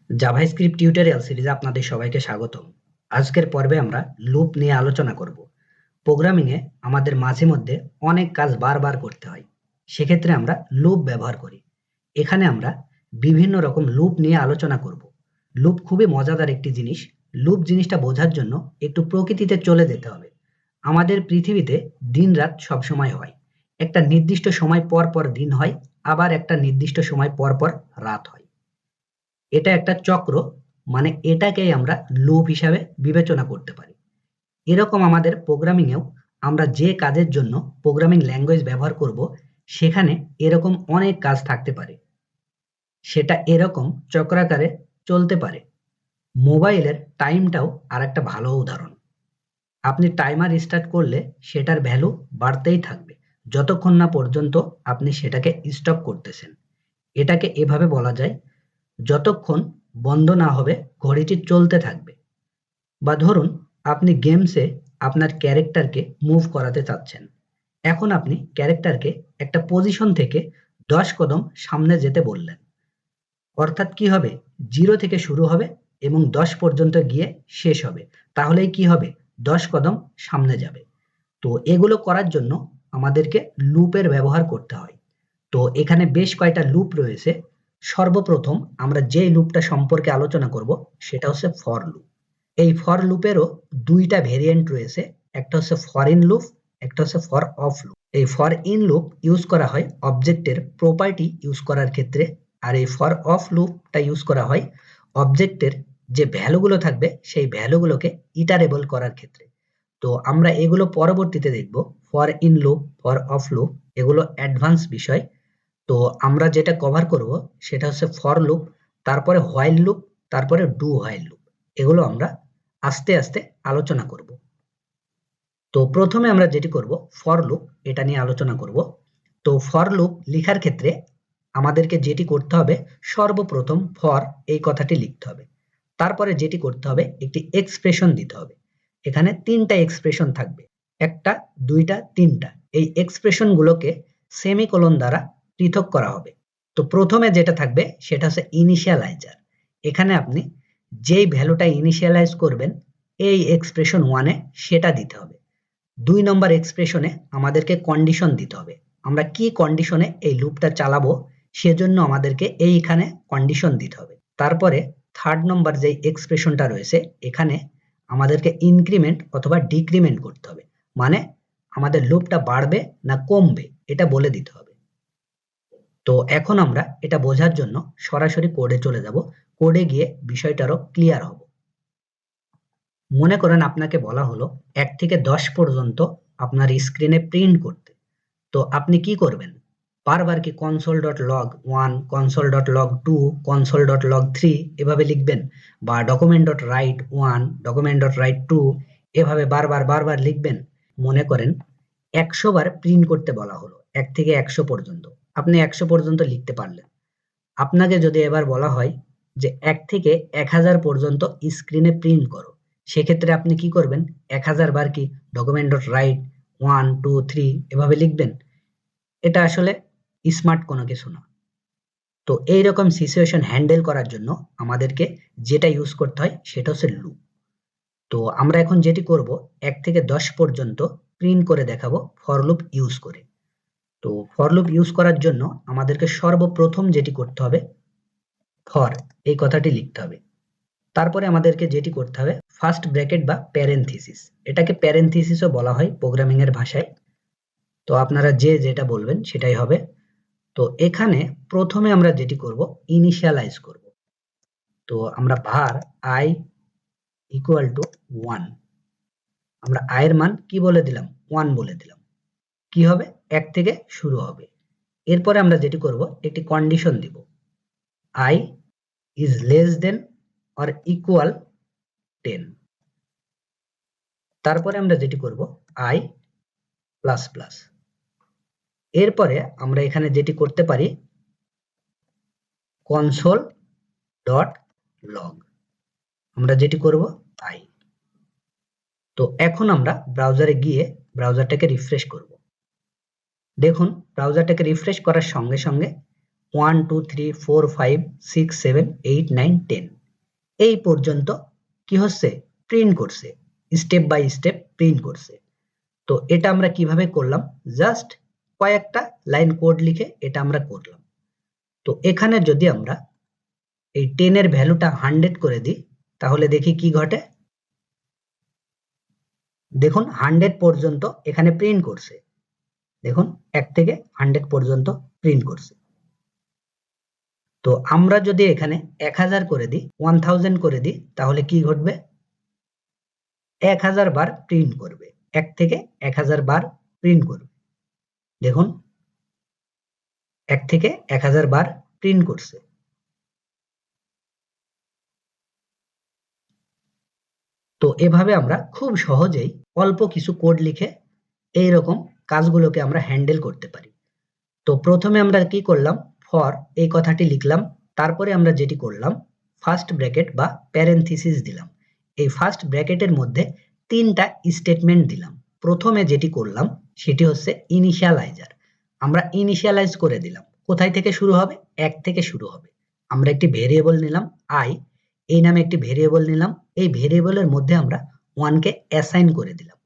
JavaScript tutorial সিরিজে আপনাদের সবাইকে স্বাগতম। আজকের পর্বে আমরা লুপ নিয়ে আলোচনা করব। প্রোগ্রামিং এ আমাদের মাঝে মধ্যে অনেক কাজ বারবার করতে হয়, সেক্ষেত্রে আমরা লুপ ব্যবহার করি। এখানে আমরা বিভিন্ন রকম লুপ নিয়ে আলোচনা করব। লুপ খুবই মজাদার একটি জিনিস। লুপ জিনিসটা বোঝার জন্য একটু প্রকৃতিতে চলে যেতে হবে। আমাদের পৃথিবীতে দিন রাত সব সময় হয়, একটা নির্দিষ্ট সময় পর পর দিন হয়, আবার একটা নির্দিষ্ট সময় পর পর রাত হয়। এটা একটা চক্র, মানে এটাকেই আমরা লুপ হিসাবে বিবেচনা করতে পারি। এরকম আমাদের প্রোগ্রামিং এও আমরা যে কাজের জন্য প্রোগ্রামিং ল্যাঙ্গুয়েজ ব্যবহার করব, সেখানে এরকম অনেক কাজ থাকতে পারে। সেটা এরকম চক্রাকারে চলতে পারে। মোবাইলের টাইমটাও আরেকটা ভালো উদাহরণ। আপনি টাইমার স্টার্ট করলে সেটার ভ্যালু বাড়তেই থাকবে যতক্ষণ না পর্যন্ত আপনি সেটাকে স্টপ করতেছেন। এটাকে এভাবে বলা যায়, যতক্ষণ বন্ধ না হবে ঘড়িটি চলতে থাকবে। বা ধরুন আপনি গেমসে আপনার ক্যারেক্টারকে মুভ করাতে চাচ্ছেন। এখন আপনি ক্যারেক্টারকে একটা পজিশন থেকে 10 কদম সামনে যেতে বললেন। অর্থাৎ কি হবে, 0 থেকে শুরু হবে এবং 10 পর্যন্ত গিয়ে শেষ হবে। তাহলেই কি হবে, 10 কদম সামনে যাবে। তো এগুলো করার জন্য আমাদেরকে লুপের ব্যবহার করতে হয়। তো এখানে বেশ কয়েকটা লুপ রয়েছে। সর্বপ্রথম আমরা যে লুপটা সম্পর্কে আলোচনা করব সেটা হচ্ছে ফর লুপ। এই ফর লুপেরও দুইটা ভেরিয়েন্ট রয়েছে, একটা হচ্ছে ফর ইন লুপ, একটা হচ্ছে ফর অফ লুপ। এই ফর ইন লুপ ইউজ করা হয় অবজেক্টের প্রপার্টি ইউজ করার ক্ষেত্রে, আর এই ফর অফ লুপটা ইউজ করা হয় অবজেক্টের যে ভ্যালুগুলো থাকবে সেই ভ্যালুগুলোকে ইটারেবল করার ক্ষেত্রে। তো আমরা এগুলো পরবর্তীতে দেখব। For in loop, for of loop এগুলো অ্যাডভান্স বিষয়। তো আমরা যেটা কভার করব সেটা হচ্ছে ফর লুপ, তারপরে হোয়াইল লুপ, তারপরে ডু হোয়াইল লুপ। এগুলো আমরা আস্তে আস্তে আলোচনা করব। তো প্রথমে আমরা যেটি করব ফর লুপ, এটা নিয়ে আলোচনা করব। তো ফর লুপ লেখার ক্ষেত্রে আমাদেরকে যেটি করতে হবে, সর্বপ্রথম ফর এই কথাটি লিখতে হবে। তারপরে যেটি করতে হবে, একটি এক্সপ্রেশন দিতে হবে। এখানে 3টা এক্সপ্রেশন থাকবে, একটা, দুইটা, 3টা। এই এক্সপ্রেশন গুলোকে সেমিকোলন দ্বারা পৃথক করা হবে। তো প্রথমে যেটা থাকবে সেটা হচ্ছে ইনিশিয়ালাইজার। এখানে আপনি যেই ভ্যালুটা ইনিশিয়ালাইজ করবেন এই এক্সপ্রেশন 1-এ সেটা দিতে হবে। 2 নম্বর এক্সপ্রেশনে আমাদেরকে কন্ডিশন দিতে হবে। আমরা কি কন্ডিশনে এই লুপটা চালাবো সেজন্য আমাদেরকে এইখানে কন্ডিশন দিতে হবে। তারপরে 3rd নম্বর যে এক্সপ্রেশনটা রয়েছে এখানে আমাদেরকে ইনক্রিমেন্ট অথবা ডিক্রিমেন্ট করতে হবে, মানে আমাদের লুপটা বাড়বে না কমবে এটা বলে দিতে হবে। তো এখন আমরা এটা বোঝার জন্য সরাসরি কোডে চলে যাব। কোডে গিয়ে বিষয়টারও ক্লিয়ার হব। মনে করেন আপনাকে বলা হলো 1 থেকে 10 পর্যন্ত আপনার স্ক্রিনে প্রিন্ট করতে। তো আপনি কি করবেন, বারবার কি console.log1, console.log2, console.log3 এভাবে লিখবেন, বা document.write1, document.write2 এভাবে বারবার লিখবেন। মনে করেন 100 বার প্রিন্ট করতে বলা হলো, 1 থেকে 100 পর্যন্ত। আপনি 100 পর্যন্ত লিখতে পারলেন। আপনাকে যদি এবার বলা হয় যে 1 থেকে 1000 পর্যন্ত স্ক্রিনে প্রিন্ট করো, সেক্ষেত্রে আপনি কি করবেন, 1000 বার কি document.write1, 2, 3 এভাবে লিখবেন। এটা আসলে স্মার্ট কোনো কিছু না। তো এইরকম সিচুয়েশন হ্যান্ডেল করার জন্য আমাদেরকে যেটা ইউজ করতে হয় সেটা হচ্ছে লুপ। তো আমরা এখন যেটি করব, 1 থেকে 10 পর্যন্ত প্রিন্ট করে দেখাবো ফর লুপ ইউজ করে। তো ফর লুপ ইউজ করার জন্য আমাদেরকে সর্বপ্রথম যেটি করতে হবে, ফর এই কথাটি লিখতে হবে। তারপরে আমাদেরকে যেটি করতে হবে, ফার্স্ট ব্র্যাকেট বা প্যারেনথিসিস, এটাকে প্যারেনথিসিসও বলা হয় প্রোগ্রামিং এর ভাষায়। তো আপনারা যে যেটা বলবেন সেটাই হবে। তো এখানে প্রথমে আমরা যেটি করব, ইনিশিয়ালাইজ করব। তো আমরা var i equal to 1, আমরা i এর মান কি বলে দিলাম, 1 বলে দিলাম। কি হবে, 1 থেকে শুরু হবে। এরপরে আমরা যেটি করব, একটি কন্ডিশন দিব, i is less than or equal 10। তারপরে আমরা যেটি করব, i প্লাস প্লাস। এরপরে আমরা এখানে যেটি করতে পারি, console.log, আমরা যেটি করব i। তো এখন আমরা ব্রাউজারে গিয়ে ব্রাউজারটাকে রিফ্রেশ করব। দেখুন ব্রাউজারটাকে রিফ্রেশ করার সঙ্গে সঙ্গে 1 2 3 4 5 6 7 8 9 10 এই পর্যন্ত কি হচ্ছে, প্রিন্ট করছে, স্টেপ বাই স্টেপ প্রিন্ট করছে। তো এটা আমরা কিভাবে করলাম, জাস্ট কয়েকটা লাইন কোড লিখে এটা আমরা করলাম। তো এখানে যদি আমরা এই 10 এর ভ্যালুটা 100 করে দিই তাহলে দেখি কি ঘটে। দেখুন 100 পর্যন্ত এখানে প্রিন্ট করছে। দেখুন 1 থেকে 100 পর্যন্ত প্রিন্ট করছে। তো আমরা যদি এখানে 1000 করে দিই, 1000 করে দিই তাহলে কি ঘটবে, 1000 বার প্রিন্ট করবে, 1 থেকে 1000 বার প্রিন্ট করবে। দেখুন 1 থেকে 1000 বার প্রিন্ট করছে। তো এভাবে আমরা খুব সহজেই অল্প কিছু কোড লিখে এইরকম কাজগুলোকে আমরা হ্যান্ডেল করতে পারি। তো প্রথমে আমরা কি করলাম, ফর এই কথাটি লিখলাম, তারপরে আমরা যেটি করলাম ফার্স্ট ব্র্যাকেট বা প্যারেনথিসিস দিলাম। এই ফার্স্ট ব্র্যাকেটের মধ্যে 3টা স্টেটমেন্ট দিলাম। প্রথমে যেটি করলাম সেটি হচ্ছে ইনিশিয়ালাইজার। আমরা ইনিশিয়ালাইজ করে দিলাম, কোথায় থেকে শুরু হবে, 1 থেকে শুরু হবে। আমরা একটি ভেরিয়েবল নিলাম i, এই নামে একটি ভেরিয়েবল নিলাম, এই ভেরিয়েবলের মধ্যে আমরা 1 কে অ্যাসাইন করে দিলাম।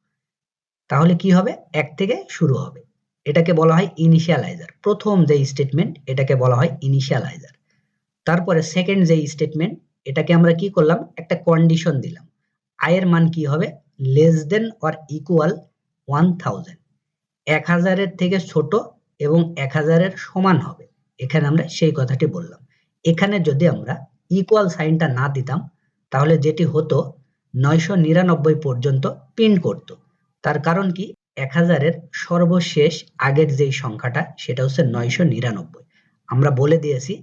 তাহলে কি হবে, 1 থেকে শুরু হবে। এটাকে বলা হয় ইনিশিয়ালাইজার। প্রথম যে স্টেটমেন্ট এটাকে বলা হয় ইনিশিয়ালাইজার। তারপরে সেকেন্ড যে স্টেটমেন্ট, এটাকে আমরা কি করলাম, একটা কন্ডিশন দিলাম, i এর মান কি হবে, লেস দেন অর ইকুয়াল 1000, 1000 এর থেকে ছোট এবং 1000 এর সমান হবে। এখানে আমরা সেই কথাটি বললাম। এখানে যদি আমরা ইকুয়াল সাইনটা না দিতাম তাহলে যেটি হতো 999 পর্যন্ত প্রিন্ট করত। তার কারণ কি, 1000 এর সর্বশেষ আগের যেই সংখ্যাটা সেটা হচ্ছে 999। আমরা বলে দিয়েছি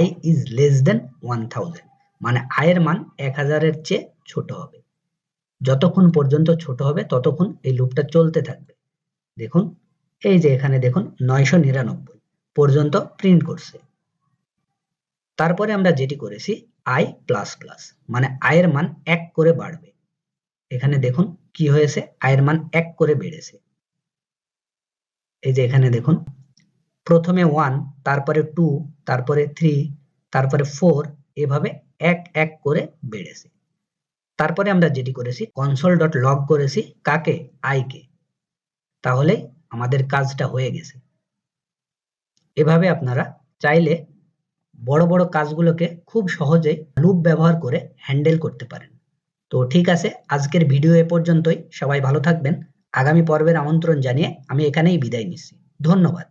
i is less than 1000, মানে i এর মান 1000 এর চেয়ে ছোট হবে। যতক্ষণ পর্যন্ত ছোট হবে ততক্ষণ এই লুপটা চলতে থাকবে। দেখুন এই যে এখানে দেখুন 999 পর্যন্ত প্রিন্ট করছে। তারপরে আমরা যেটি করেছি i++, মানে i এর মান 1 করে বাড়বে। এখানে দেখুন কি হয়েছে, i এর মান 1 করে বেড়েছে। এই যে এখানে দেখুন প্রথমে 1, তারপরে 2, তারপরে 3, তারপরে 4, এভাবে 1 1 করে বেড়েছে। তারপরে আমরা যেটি করেছি console.log করেছি কাকে, i কে। তাহলে আমাদের কাজটা হয়ে গেছে। এভাবে আপনারা চাইলে বড় বড় কাজগুলোকে খুব সহজেই লুপ ব্যবহার করে হ্যান্ডেল করতে পারেন। তো ঠিক আছে, আজকের ভিডিও এ পর্যন্তই। সবাই ভালো থাকবেন। আগামী পর্বের আমন্ত্রণ জানিয়ে আমি এখানেই বিদায় নিচ্ছি। ধন্যবাদ।